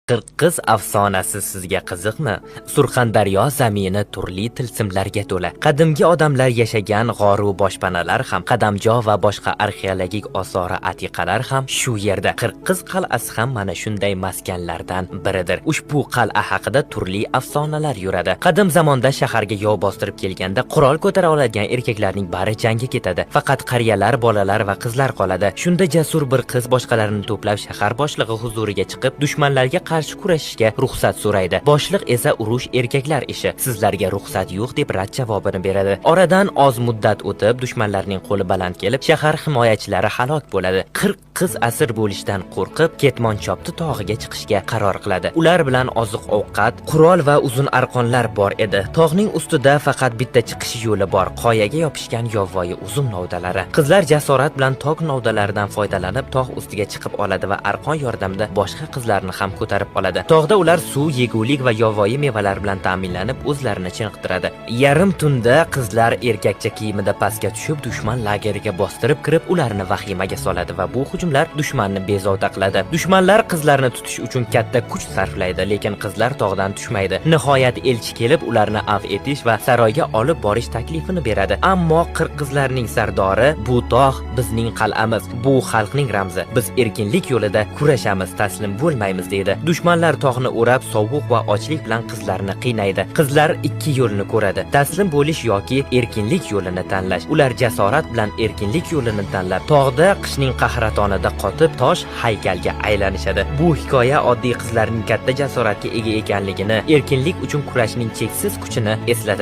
Qirqiz afsonasi sizga qiziqmi? Surxondaryo zamini turli tilsimlarga to'la. Qadimgi odamlar yashagan g'oru boshpanalar ham, qadamjo va boshqa arxeologik osori atiqalar ham shu yerda. Qirqiz qal'asi ham mana shunday maskanlardan biridir. Ushbu qal'a haqida turli afsonalar yuradi. Qadim zamonda shaharga yov bostirib kelganda qurol ko'tara oladigan erkaklarning bari jangga ketadi. Faqat qariyalar, bolalar va qizlar qoladi. Shunda jasur bir qiz boshqalarini to'plab shahar boshlig'i huzuriga chiqib, dushmanlarga qarshi kurashishga ruxsat so'raydi. Boshliq esa urush erkaklar ishi, sizlarga ruxsat yo'q deb rad javobini beradi. Oradan oz muddat o'tib, dushmanlarning qo'li baland kelib, shahar himoyachilari halok bo'ladi. 40 qiz asir bo'lishdan qo'rqib, Ketmonchopti tog'iga chiqishga qaror qiladi. Ular bilan oziq-ovqat, qurol va uzun arqonlar bor edi. Tog'ning ustida faqat bitta chiqish yo'li bor, qoyaga yopishgan yovvoyi uzun novdalari. Qizlar jasorat bilan tog' novdalaridan foydalanib, tog' ustiga chiqib oladi va arqon yordamida boshqa qizlarni ham ko'tarib oladi. Tog'da ular suv, yegulik va yovvoyi mevalar bilan ta'minlanib, o'zlarini chiniqtiradi. Yarim tunda qizlar erkakcha kiyimida pastga tushib, dushman lageriga bostirib kirib, ularni vahimaga soladi va bu hujumlar dushmanni bezovta qiladi. Dushmanlar qizlarni tutish uchun katta kuch sarflaydi, lekin qizlar tog'dan tushmaydi. Nihoyat elchi kelib, ularni afv etish va saroyga olib borish taklifini beradi. Ammo qirqizlarning sardori: "Bu tog' bizning qal'amiz, bu xalqning ramzi. Biz erkinlik yo'lida kurashamiz, taslim bo'lmaymiz" deydi. Dushmanlar tog'ni o'rab, sovuq va ochlik bilan qizlarni qiynaydi. Qizlar ikki yo'lni ko'radi: taslim bo'lish yoki erkinlik yo'lini tanlash. Ular jasorat bilan erkinlik yo'lini tanlab, tog'da qishning qahratonida qotib, tosh haykalga aylanishadi. Bu hikoya oddiy qizlarning katta jasoratga ega ekanligini, erkinlik uchun kurashning cheksiz kuchini eslatadi.